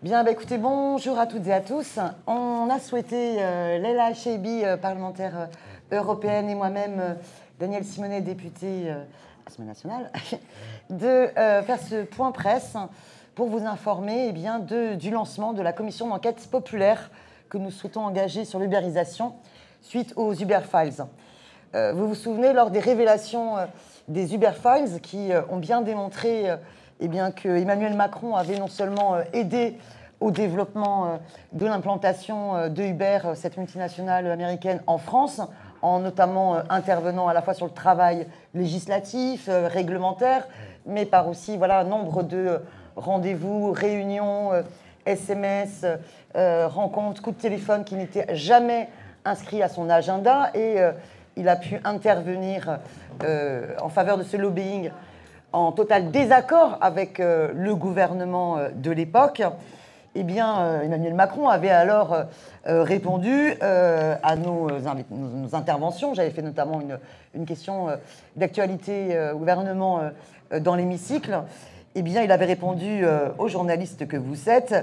Bien, bah, écoutez, bonjour à toutes et à tous. On a souhaité, Leila Chaibi, parlementaire européenne, et moi-même, Daniel Simonet, député Assemblée nationale, de faire ce point presse pour vous informer du lancement de la commission d'enquête populaire que nous souhaitons engager sur l'ubérisation suite aux Uber Files. Vous vous souvenez, lors des révélations des Uber Files qui ont bien démontré que Emmanuel Macron avait non seulement aidé au développement de l'implantation de Uber, cette multinationale américaine, en France, en notamment intervenant à la fois sur le travail législatif, réglementaire, mais par aussi nombre de rendez-vous, réunions, SMS, rencontres, coups de téléphone qui n'étaient jamais inscrits à son agenda. Et il a pu intervenir en faveur de ce lobbying en total désaccord avec le gouvernement de l'époque. Eh bien, Emmanuel Macron avait alors répondu à nos interventions. J'avais fait notamment une question d'actualité au gouvernement dans l'hémicycle. Eh bien, il avait répondu aux journalistes que vous êtes,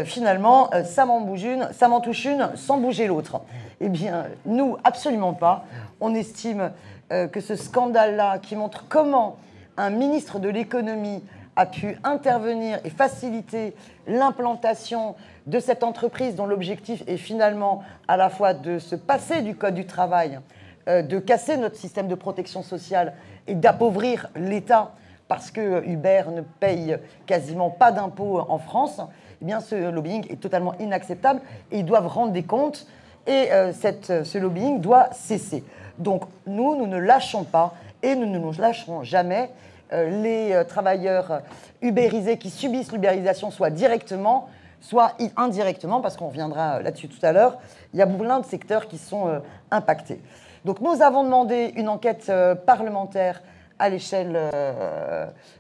finalement, ça m'en touche une sans bouger l'autre. Eh bien, nous, absolument pas. On estime que ce scandale-là, qui montre comment un ministre de l'économie a pu intervenir et faciliter l'implantation de cette entreprise dont l'objectif est finalement à la fois de se passer du Code du travail, de casser notre système de protection sociale et d'appauvrir l'État parce que Uber ne paye quasiment pas d'impôts en France. Eh bien, ce lobbying est totalement inacceptable et ils doivent rendre des comptes et ce lobbying doit cesser. Donc nous ne lâchons pas et nous ne nous lâcherons jamais. Les travailleurs ubérisés qui subissent l'ubérisation, soit directement, soit indirectement, parce qu'on reviendra là-dessus tout à l'heure, il y a plein de secteurs qui sont impactés. Donc nous avons demandé une enquête parlementaire à l'échelle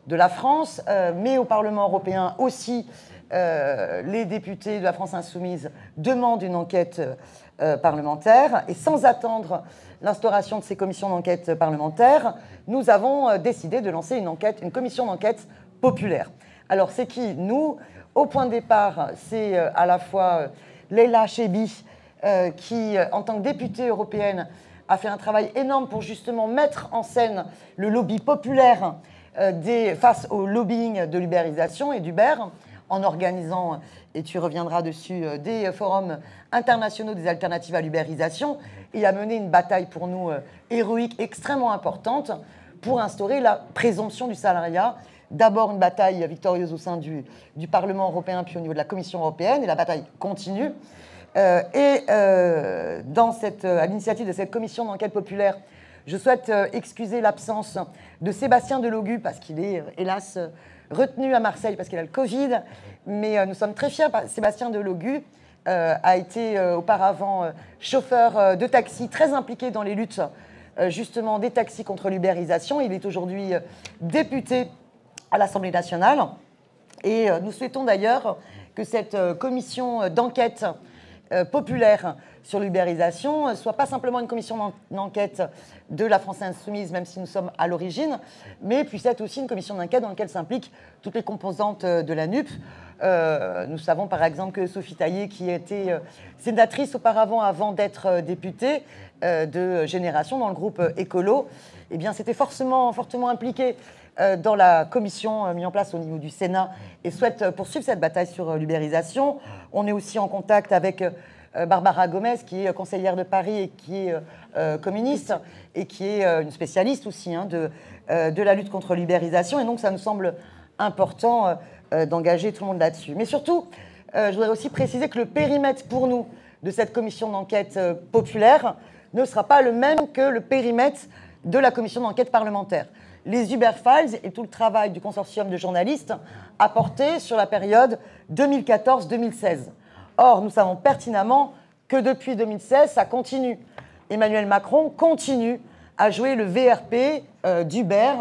de la France, mais au Parlement européen aussi, les députés de la France insoumise demandent une enquête parlementaire. Et sans attendre l'instauration de ces commissions d'enquête parlementaires, nous avons décidé de lancer une commission d'enquête populaire. Alors c'est qui? Nous, au point de départ, c'est à la fois Leila Chaibi, qui, en tant que députée européenne, a fait un travail énorme pour justement mettre en scène le lobby populaire face au lobbying de l'ubérisation et d'Uber, en organisant, et tu reviendras dessus, des forums internationaux des alternatives à l'ubérisation, et a mené une bataille pour nous héroïque, extrêmement importante, pour instaurer la présomption du salariat. D'abord une bataille victorieuse au sein du Parlement européen, puis au niveau de la Commission européenne, et la bataille continue. À l'initiative de cette commission d'enquête populaire, je souhaite excuser l'absence de Sébastien Delogu, parce qu'il est, hélas, retenu à Marseille parce qu'il a le Covid. Mais nous sommes très fiers. Sébastien Delogu a été auparavant chauffeur de taxi, très impliqué dans les luttes justement des taxis contre l'ubérisation. Il est aujourd'hui député à l'Assemblée nationale. Et nous souhaitons d'ailleurs que cette commission d'enquête populaire sur l'ubérisation ne soit pas simplement une commission d'enquête de la France insoumise, même si nous sommes à l'origine, mais puisse être aussi une commission d'enquête dans laquelle s'impliquent toutes les composantes de la NUP. Nous savons par exemple que Sophie Taillé, qui était sénatrice auparavant avant d'être députée de Génération dans le groupe Écolo, eh bien, s'était fortement impliquée dans la commission mise en place au niveau du Sénat et souhaite poursuivre cette bataille sur l'ubérisation. On est aussi en contact avec Barbara Gomez, qui est conseillère de Paris et qui est communiste et qui est une spécialiste aussi de la lutte contre l'ubérisation. Et donc, ça nous semble important d'engager tout le monde là-dessus. Mais surtout, je voudrais aussi préciser que le périmètre pour nous de cette commission d'enquête populaire ne sera pas le même que le périmètre de la commission d'enquête parlementaire. Les Uber Files et tout le travail du consortium de journalistes a porté sur la période 2014-2016. Or, nous savons pertinemment que depuis 2016, ça continue. Emmanuel Macron continue à jouer le VRP d'Uber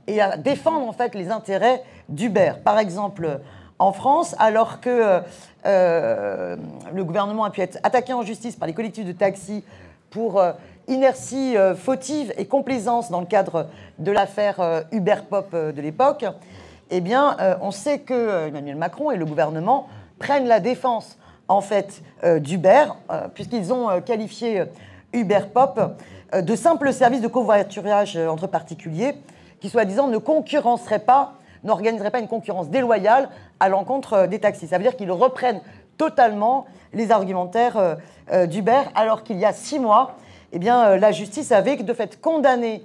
et à défendre en fait les intérêts d'Uber. Par exemple, en France, alors que le gouvernement a pu être attaqué en justice par les collectifs de taxi pour inertie fautive et complaisance dans le cadre de l'affaire Uber Pop de l'époque, eh bien, on sait que Emmanuel Macron et le gouvernement prennent la défense en fait d'Uber, puisqu'ils ont qualifié Uber Pop de simple service de covoiturage entre particuliers qui, soi-disant, n'organiserait pas une concurrence déloyale à l'encontre des taxis. Ça veut dire qu'ils reprennent totalement les argumentaires d'Uber, alors qu'il y a 6 mois, eh bien, la justice avait de fait condamné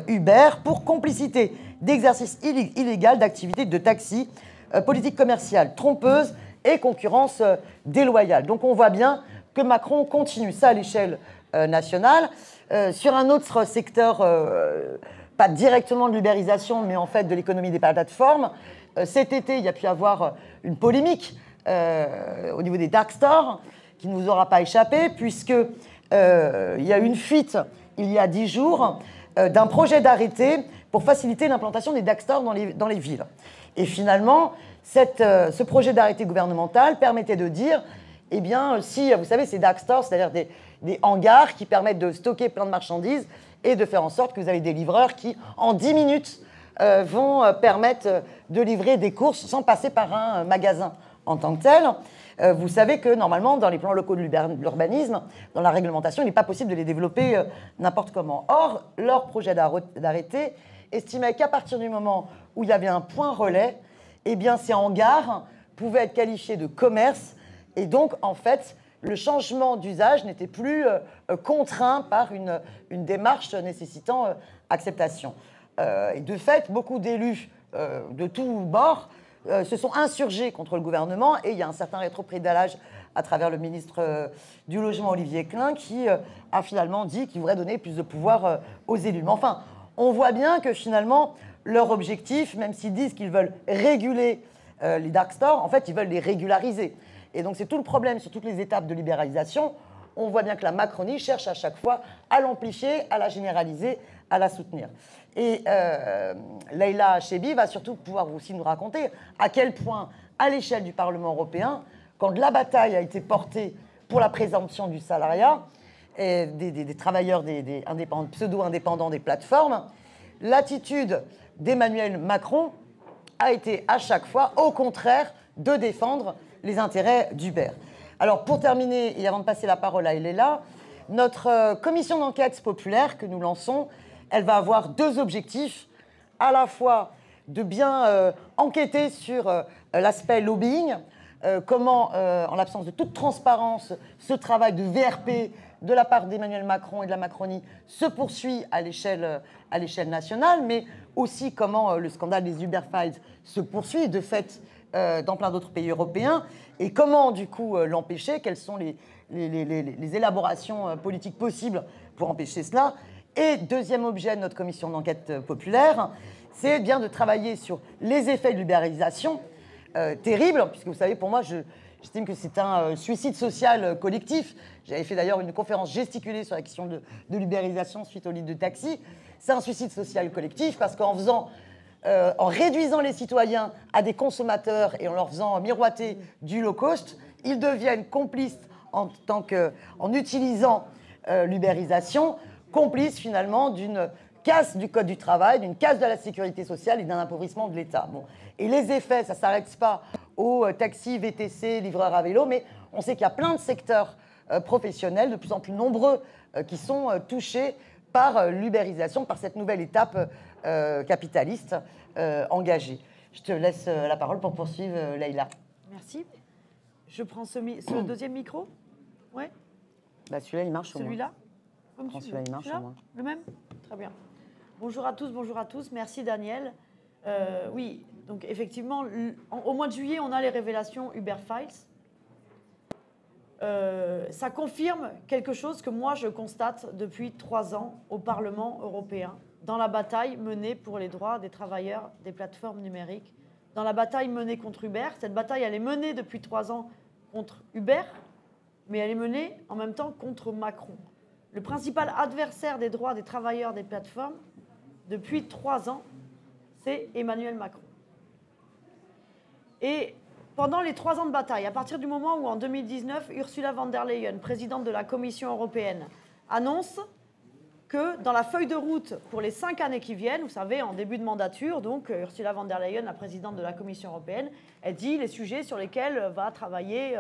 Uber pour complicité d'exercice illégal d'activité de taxi, politique commerciale trompeuse et concurrence déloyale. Donc on voit bien que Macron continue ça à l'échelle nationale. Sur un autre secteur, pas directement de l'ubérisation, mais en fait de l'économie des plateformes, cet été, il y a pu y avoir une polémique au niveau des dark stores, qui ne vous aura pas échappé, puisque il y a eu une fuite, il y a 10 jours, d'un projet d'arrêté pour faciliter l'implantation des dark stores dans les villes. Et finalement, ce projet d'arrêté gouvernemental permettait de dire, eh bien, si, vous savez, ces dark stores, c'est-à-dire des hangars qui permettent de stocker plein de marchandises et de faire en sorte que vous avez des livreurs qui, en 10 minutes, vont permettre de livrer des courses sans passer par un magasin en tant que tel. Vous savez que, normalement, dans les plans locaux de l'urbanisme, dans la réglementation, il n'est pas possible de les développer n'importe comment. Or, leur projet d'arrêté estimait qu'à partir du moment où il y avait un point relais, eh bien, ces hangars pouvaient être qualifiés de commerce. Et donc, en fait, le changement d'usage n'était plus contraint par une démarche nécessitant acceptation. Et de fait, beaucoup d'élus de tous bords se sont insurgés contre le gouvernement, et il y a un certain rétropédalage à travers le ministre du Logement, Olivier Klein, qui a finalement dit qu'il voudrait donner plus de pouvoir aux élus. Mais enfin, on voit bien que finalement, leur objectif, même s'ils disent qu'ils veulent réguler les dark stores, en fait, ils veulent les régulariser. Et donc, c'est tout le problème sur toutes les étapes de libéralisation. On voit bien que la Macronie cherche à chaque fois à l'amplifier, à la généraliser, à la soutenir. Et Leïla Chaibi va surtout pouvoir aussi nous raconter à quel point, à l'échelle du Parlement européen, quand la bataille a été portée pour la présomption du salariat et des travailleurs des pseudo-indépendants des plateformes, l'attitude d'Emmanuel Macron a été à chaque fois, au contraire, de défendre les intérêts d'Uber. Alors, pour terminer, et avant de passer la parole à Leïla, notre commission d'enquête populaire que nous lançons, elle va avoir 2 objectifs, à la fois de bien enquêter sur l'aspect lobbying, comment, en l'absence de toute transparence, ce travail de VRP de la part d'Emmanuel Macron et de la Macronie se poursuit à l'échelle nationale, mais aussi comment le scandale des Uber Files se poursuit, de fait, dans plein d'autres pays européens, et comment, du coup, l'empêcher, quelles sont les élaborations politiques possibles pour empêcher cela. Et deuxième objet de notre commission d'enquête populaire, c'est bien de travailler sur les effets de l'ubérisation, terribles, puisque vous savez, pour moi, j'estime que c'est un suicide social collectif. J'avais fait d'ailleurs une conférence gesticulée sur la question de l'ubérisation suite au livre de taxi. C'est un suicide social collectif parce qu'en réduisant les citoyens à des consommateurs et en leur faisant miroiter du low cost, ils deviennent complices en utilisant l'ubérisation, complices finalement d'une casse du code du travail, d'une casse de la sécurité sociale et d'un appauvrissement de l'État. Bon. Et les effets, ça ne s'arrête pas aux taxis, VTC, livreurs à vélo, mais on sait qu'il y a plein de secteurs professionnels, de plus en plus nombreux, qui sont touchés par l'ubérisation, par cette nouvelle étape capitaliste engagée. Je te laisse la parole pour poursuivre, Leïla. Merci. Je prends ce deuxième micro. Ouais. Bah, celui-là, il marche au moins. Celui-là. Celui-là, il marche au moins. Le même. Très bien. Bonjour à tous. Merci, Daniel. Oui, donc effectivement, au mois de juillet, on a les révélations Uber Files. Ça confirme quelque chose que moi, je constate depuis 3 ans au Parlement européen, dans la bataille menée pour les droits des travailleurs des plateformes numériques, dans la bataille menée contre Uber. Cette bataille, elle est menée depuis 3 ans contre Uber, mais elle est menée en même temps contre Macron. Le principal adversaire des droits des travailleurs des plateformes, depuis 3 ans, c'est Emmanuel Macron. Et pendant les 3 ans de bataille, à partir du moment où, en 2019, Ursula von der Leyen, présidente de la Commission européenne, annonce que dans la feuille de route pour les 5 années qui viennent, vous savez, en début de mandature, donc Ursula von der Leyen, la présidente de la Commission européenne, elle dit les sujets sur lesquels va travailler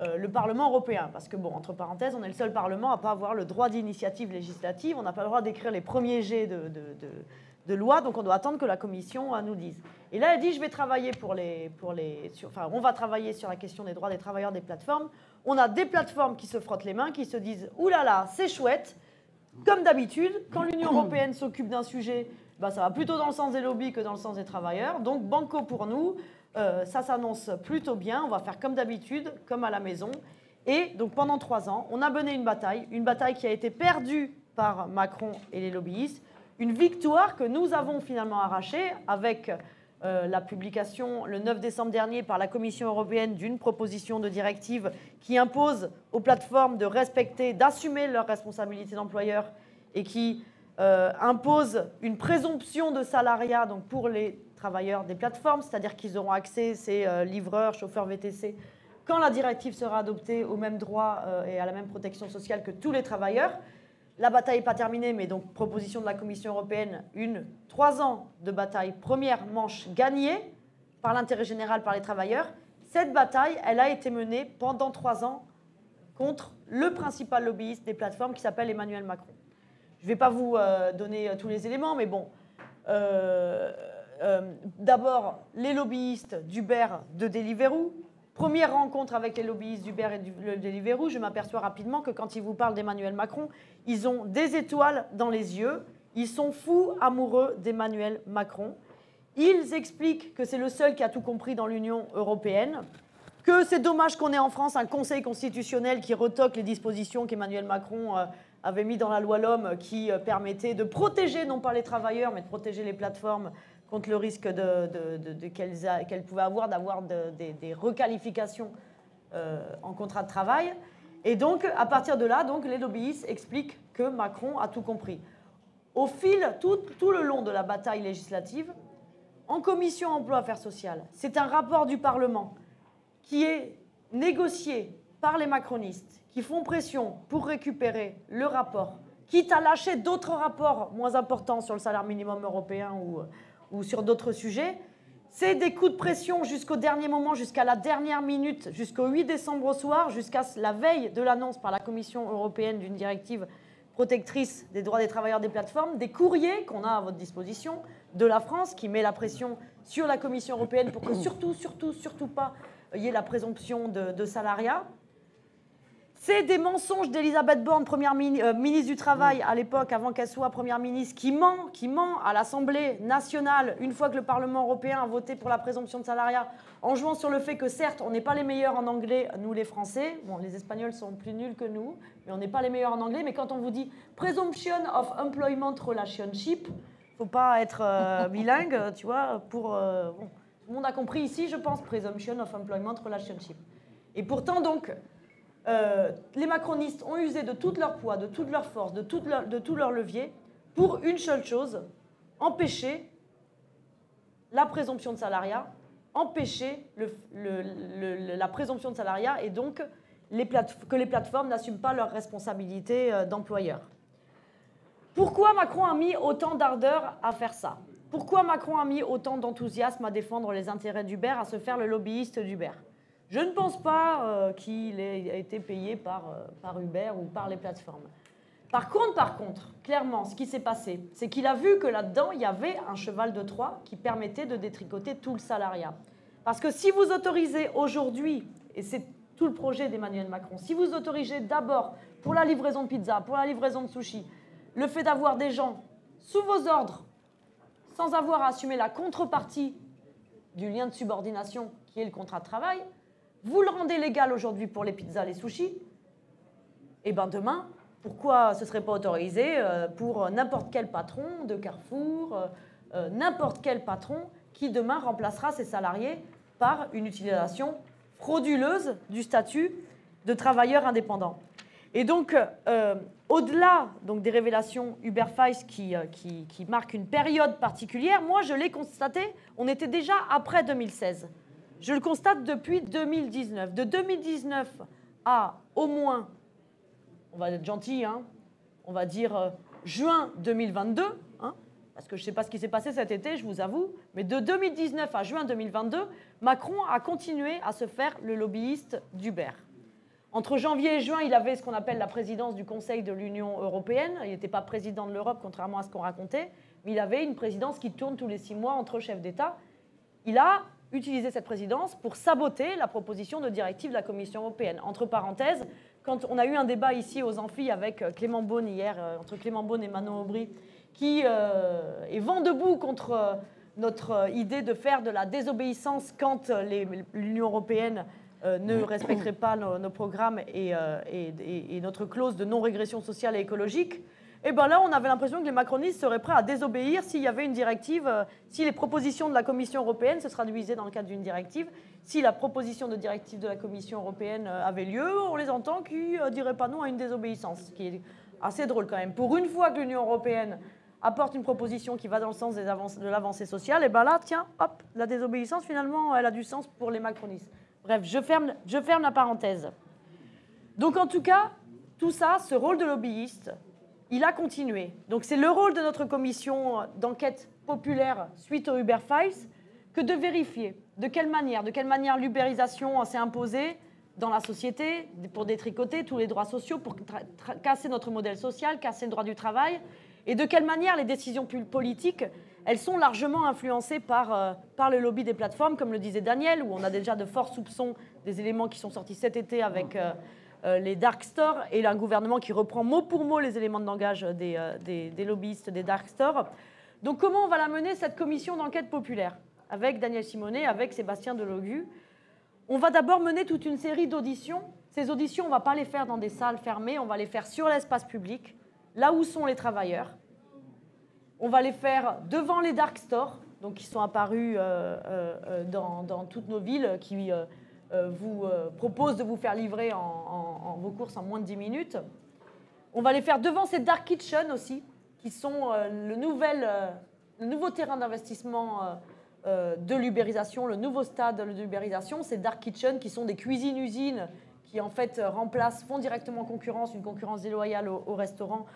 le Parlement européen. Parce que, bon, entre parenthèses, on est le seul Parlement à ne pas avoir le droit d'initiative législative, on n'a pas le droit d'écrire les premiers jets de loi, donc on doit attendre que la Commission nous dise. Et là, elle dit, je vais travailler on va travailler sur la question des droits des travailleurs des plateformes. On a des plateformes qui se frottent les mains, qui se disent, oulala, c'est chouette. Comme d'habitude, quand l'Union européenne s'occupe d'un sujet, ça va plutôt dans le sens des lobbies que dans le sens des travailleurs. Donc, banco pour nous, ça s'annonce plutôt bien. On va faire comme d'habitude, comme à la maison. Et donc, pendant 3 ans, on a mené une bataille qui a été perdue par Macron et les lobbyistes, une victoire que nous avons finalement arrachée avec la publication le 9 décembre dernier par la Commission européenne d'une proposition de directive qui impose aux plateformes de respecter, d'assumer leurs responsabilités d'employeur et qui impose une présomption de salariat donc pour les travailleurs des plateformes, c'est-à-dire qu'ils auront accès, ces livreurs, chauffeurs VTC, quand la directive sera adoptée, aux mêmes droits et à la même protection sociale que tous les travailleurs. La bataille n'est pas terminée, mais donc proposition de la Commission européenne, 3 ans de bataille, première manche gagnée par l'intérêt général, par les travailleurs. Cette bataille, elle a été menée pendant 3 ans contre le principal lobbyiste des plateformes qui s'appelle Emmanuel Macron. Je ne vais pas vous donner tous les éléments, mais bon. D'abord, les lobbyistes d'Uber, de Deliveroo. Première rencontre avec les lobbyistes d'Uber et de Deliveroo, je m'aperçois rapidement que quand ils vous parlent d'Emmanuel Macron, ils ont des étoiles dans les yeux. Ils sont fous amoureux d'Emmanuel Macron. Ils expliquent que c'est le seul qui a tout compris dans l'Union européenne, que c'est dommage qu'on ait en France un Conseil constitutionnel qui retoque les dispositions qu'Emmanuel Macron avait mis dans la loi l'homme qui permettait de protéger non pas les travailleurs, mais de protéger les plateformes contre le risque qu'elles pouvaient avoir d'avoir des requalifications en contrat de travail. Et donc, à partir de là, donc, les lobbyistes expliquent que Macron a tout compris. Au fil, tout le long de la bataille législative, en commission emploi-affaires sociales, c'est un rapport du Parlement qui est négocié par les macronistes, qui font pression pour récupérer le rapport, quitte à lâcher d'autres rapports moins importants sur le salaire minimum européen ou sur d'autres sujets. C'est des coups de pression jusqu'au dernier moment, jusqu'à la dernière minute, jusqu'au 8 décembre au soir, jusqu'à la veille de l'annonce par la Commission européenne d'une directive protectrice des droits des travailleurs des plateformes, des courriers qu'on a à votre disposition de la France qui met la pression sur la Commission européenne pour que surtout pas il y ait la présomption de salariat. C'est des mensonges d'Elisabeth Borne, première ministre du Travail à l'époque, avant qu'elle soit première ministre, qui ment à l'Assemblée nationale, une fois que le Parlement européen a voté pour la présomption de salariat, en jouant sur le fait que certes, on n'est pas les meilleurs en anglais, nous les Français, bon, les Espagnols sont plus nuls que nous, mais on n'est pas les meilleurs en anglais, mais quand on vous dit « Presumption of Employment Relationship », il ne faut pas être bilingue, tu vois, bon, tout le monde a compris ici, je pense, « Presumption of Employment Relationship ». Et pourtant, donc, les macronistes ont usé de tout leur poids, de toute leur force, de tout leur levier pour une seule chose, empêcher la présomption de salariat, empêcher la présomption de salariat et donc que les plateformes n'assument pas leurs responsabilités d'employeur. Pourquoi Macron a mis autant d'ardeur à faire ça? Pourquoi Macron a mis autant d'enthousiasme à défendre les intérêts d'Uber, à se faire le lobbyiste d'Uber? Je ne pense pas qu'il ait été payé par Uber ou par les plateformes. Par contre, clairement, ce qui s'est passé, c'est qu'il a vu que là-dedans, il y avait un cheval de Troie qui permettait de détricoter tout le salariat. Parce que si vous autorisez aujourd'hui, et c'est tout le projet d'Emmanuel Macron, si vous autorisez d'abord pour la livraison de pizza, pour la livraison de sushi, le fait d'avoir des gens sous vos ordres, sans avoir à assumer la contrepartie du lien de subordination qui est le contrat de travail, vous le rendez légal aujourd'hui pour les pizzas, les sushis, et bien demain, pourquoi ce ne serait pas autorisé pour n'importe quel patron de Carrefour, n'importe quel patron qui demain remplacera ses salariés par une utilisation frauduleuse du statut de travailleur indépendant. Et donc, au-delà donc, des révélations Uberfice qui marquent une période particulière, moi je l'ai constaté, on était déjà après 2016. Je le constate depuis 2019. De 2019 à au moins, on va être gentil, hein, on va dire juin 2022, hein, parce que je ne sais pas ce qui s'est passé cet été, je vous avoue, mais de 2019 à juin 2022, Macron a continué à se faire le lobbyiste d'Uber. Entre janvier et juin, il avait ce qu'on appelle la présidence du Conseil de l'Union européenne. Il n'était pas président de l'Europe, contrairement à ce qu'on racontait, mais il avait une présidence qui tourne tous les 6 mois entre chefs d'État. Il a utilisé cette présidence pour saboter la proposition de directive de la Commission européenne. Entre parenthèses, quand on a eu un débat ici aux Amphis avec Clément Beaune hier, entre Clément Beaune et Manon Aubry, qui est vent debout contre notre idée de faire de la désobéissance quand l'Union européenne ne respecterait pas nos programmes et notre clause de non-régression sociale et écologique, et bien là, on avait l'impression que les macronistes seraient prêts à désobéir s'il y avait une directive, si les propositions de la Commission européenne se traduisaient dans le cadre d'une directive. Si la proposition de directive de la Commission européenne avait lieu, on les entend qui ne diraient pas non à une désobéissance, ce qui est assez drôle quand même. Pour une fois que l'Union européenne apporte une proposition qui va dans le sens de l'avancée sociale, et bien là, tiens, hop, la désobéissance, finalement, elle a du sens pour les macronistes. Bref, je ferme la parenthèse. Donc en tout cas, tout ça, ce rôle de lobbyiste, il a continué. Donc c'est le rôle de notre commission d'enquête populaire suite au Uber Files que de vérifier de quelle manière l'ubérisation s'est imposée dans la société pour détricoter tous les droits sociaux, pour casser notre modèle social, casser le droit du travail, et de quelle manière les décisions politiques, elles sont largement influencées par le lobby des plateformes, comme le disait Daniel, où on a déjà de forts soupçons des éléments qui sont sortis cet été avec les dark stores et un gouvernement qui reprend mot pour mot les éléments de langage des lobbyistes des dark stores. Donc comment on va la mener, cette commission d'enquête populaire, avec Daniel Simonet, avec Sébastien Delogu? On va d'abord mener toute une série d'auditions. Ces auditions, on ne va pas les faire dans des salles fermées, on va les faire sur l'espace public, là où sont les travailleurs. On va les faire devant les dark stores, donc qui sont apparus dans toutes nos villes, qui vous proposent de vous faire livrer vos courses en moins de 10 minutes. On va les faire devant ces dark kitchens aussi, qui sont le nouveau terrain d'investissement de l'ubérisation, le nouveau stade de l'ubérisation. Ces dark kitchens qui sont des cuisines-usines qui en fait font directement concurrence, une concurrence déloyale aux restaurants,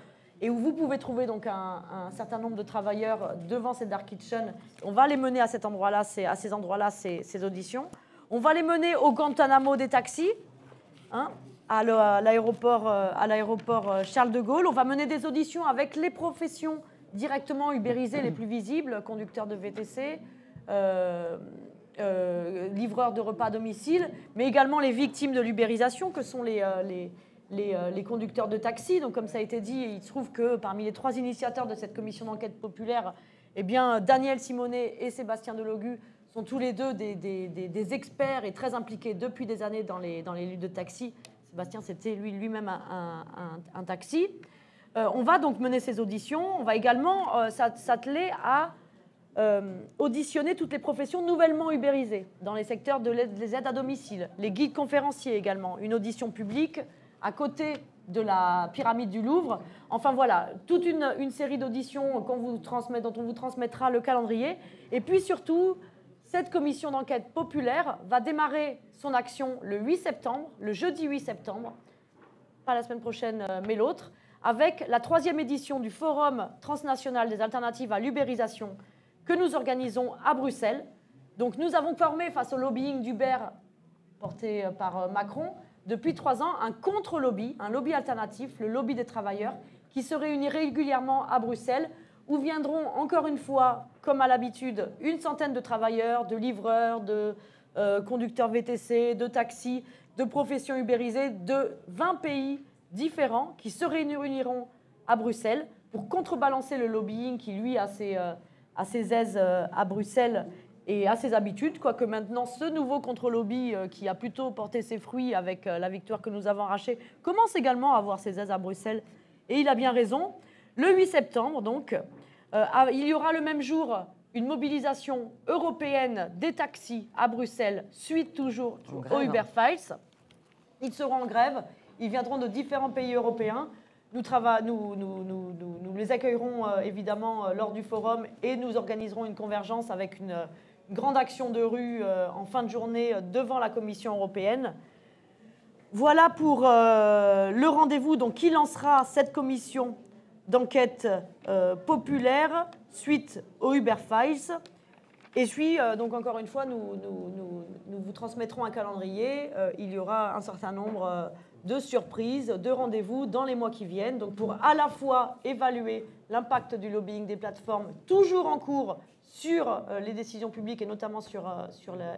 et où vous pouvez trouver donc un certain nombre de travailleurs devant ces dark kitchens. On va les mener à ces endroits-là, ces auditions. On va les mener au Guantanamo des taxis, hein, à l'aéroport Charles de Gaulle. On va mener des auditions avec les professions directement ubérisées les plus visibles, conducteurs de VTC, livreurs de repas à domicile, mais également les victimes de l'ubérisation, que sont les conducteurs de taxi. Donc, comme ça a été dit, il se trouve que parmi les 3 initiateurs de cette commission d'enquête populaire, eh bien, Daniel Simonet et Sébastien Delogu sont tous les deux des experts et très impliqués depuis des années dans les luttes de taxi. Sébastien, c'était lui-même un taxi. On va donc mener ces auditions. On va également s'atteler à auditionner toutes les professions nouvellement ubérisées dans les secteurs des aides à domicile, les guides conférenciers également, une audition publique à côté de la pyramide du Louvre. Enfin voilà, toute une série d'auditions dont on vous transmettra le calendrier. Et puis surtout, cette commission d'enquête populaire va démarrer son action le 8 septembre, le jeudi 8 septembre, pas la semaine prochaine mais l'autre, avec la 3e édition du Forum transnational des alternatives à l'ubérisation que nous organisons à Bruxelles. Donc nous avons formé, face au lobbying d'Uber porté par Macron, depuis 3 ans, un contre-lobby, un lobby alternatif, le lobby des travailleurs, qui se réunit régulièrement à Bruxelles, où viendront encore une fois, comme à l'habitude, une centaine de travailleurs, de livreurs, de conducteurs VTC, de taxis, de professions ubérisées de 20 pays différents qui se réuniront à Bruxelles pour contrebalancer le lobbying qui, lui, a ses aises à Bruxelles et à ses habitudes, quoique maintenant ce nouveau contre-lobby qui a plutôt porté ses fruits avec la victoire que nous avons arrachée commence également à avoir ses aises à Bruxelles, et il a bien raison. Le 8 septembre, donc, il y aura le même jour une mobilisation européenne des taxis à Bruxelles, suite toujours au Uber Files. Ils seront en grève, ils viendront de différents pays européens. Nous les accueillerons évidemment lors du forum, et nous organiserons une convergence avec une grande action de rue en fin de journée devant la Commission européenne. Voilà pour le rendez-vous donc, qui lancera cette commission d'enquête populaire suite au Uber Files. Et puis, donc encore une fois, nous vous transmettrons un calendrier. Il y aura un certain nombre de surprises, de rendez-vous dans les mois qui viennent. Donc pour à la fois évaluer l'impact du lobbying des plateformes, toujours en cours sur les décisions publiques et notamment sur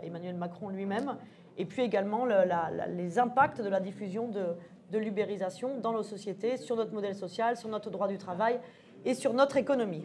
Emmanuel Macron lui-même, et puis également les impacts de la diffusion de l'ubérisation dans nos sociétés, sur notre modèle social, sur notre droit du travail et sur notre économie.